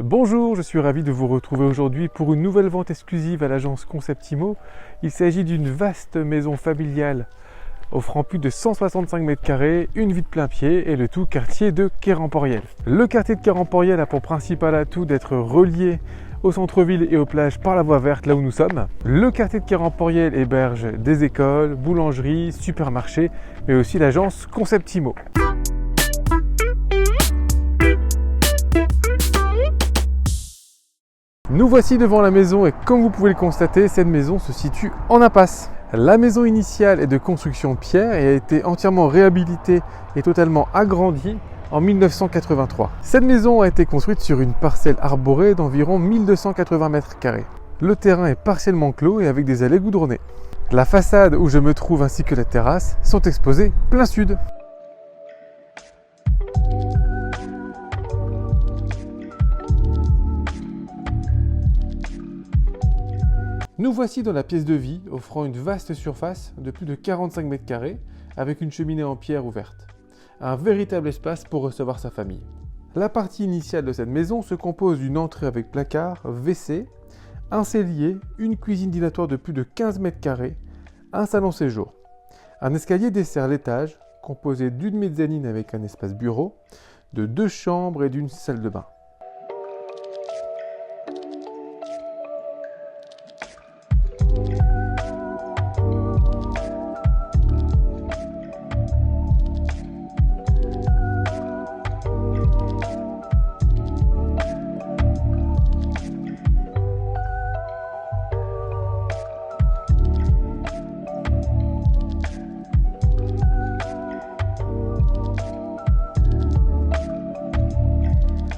Bonjour, je suis ravi de vous retrouver aujourd'hui pour une nouvelle vente exclusive à l'agence Concept Immo. Il s'agit d'une vaste maison familiale offrant plus de 165 mètres carrés, une vue de plein pied et le tout quartier de Quéramporiel. Le quartier de Quéramporiel a pour principal atout d'être relié au centre-ville et aux plages par la voie verte là où nous sommes. Le quartier de Quéramporiel héberge des écoles, boulangeries, supermarchés, mais aussi l'agence Concept Immo. Nous voici devant la maison et comme vous pouvez le constater, cette maison se situe en impasse. La maison initiale est de construction pierre et a été entièrement réhabilitée et totalement agrandie en 1983. Cette maison a été construite sur une parcelle arborée d'environ 1280 mètres carrés. Le terrain est partiellement clos et avec des allées goudronnées. La façade où je me trouve ainsi que la terrasse sont exposées plein sud. Nous voici dans la pièce de vie, offrant une vaste surface de plus de 45 mètres carrés avec une cheminée en pierre ouverte. Un véritable espace pour recevoir sa famille. La partie initiale de cette maison se compose d'une entrée avec placard, WC, un cellier, une cuisine dînatoire de plus de 15 mètres carrés, un salon séjour. Un escalier dessert l'étage, composé d'une mezzanine avec un espace bureau, de 2 chambres et d'une salle de bain.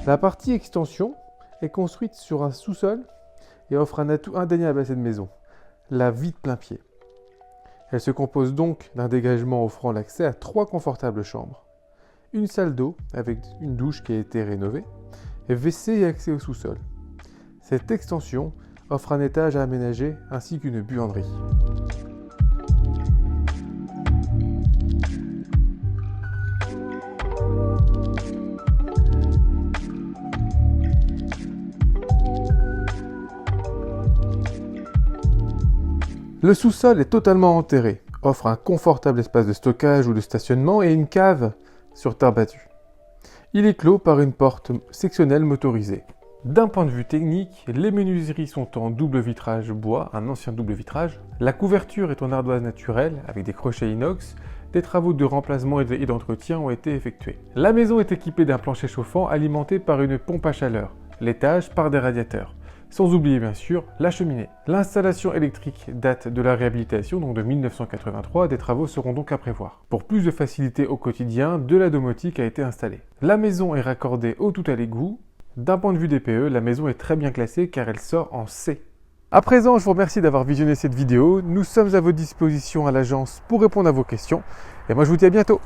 La partie extension est construite sur un sous-sol et offre un atout indéniable à cette maison, la vue de plein pied. Elle se compose donc d'un dégagement offrant l'accès à 3 confortables chambres, une salle d'eau avec une douche qui a été rénovée, et WC et accès au sous-sol. Cette extension offre un étage à aménager ainsi qu'une buanderie. Le sous-sol est totalement enterré, offre un confortable espace de stockage ou de stationnement et une cave sur terre battue. Il est clos par une porte sectionnelle motorisée. D'un point de vue technique, les menuiseries sont en double vitrage bois, un ancien double vitrage. La couverture est en ardoise naturelle avec des crochets inox. Des travaux de remplacement et d'entretien ont été effectués. La maison est équipée d'un plancher chauffant alimenté par une pompe à chaleur, l'étage par des radiateurs. Sans oublier bien sûr la cheminée. L'installation électrique date de la réhabilitation, donc de 1983, des travaux seront donc à prévoir. Pour plus de facilité au quotidien, de la domotique a été installée. La maison est raccordée au tout à l'égout. D'un point de vue DPE, la maison est très bien classée car elle sort en C. À présent, je vous remercie d'avoir visionné cette vidéo. Nous sommes à votre disposition à l'agence pour répondre à vos questions. Et moi je vous dis à bientôt.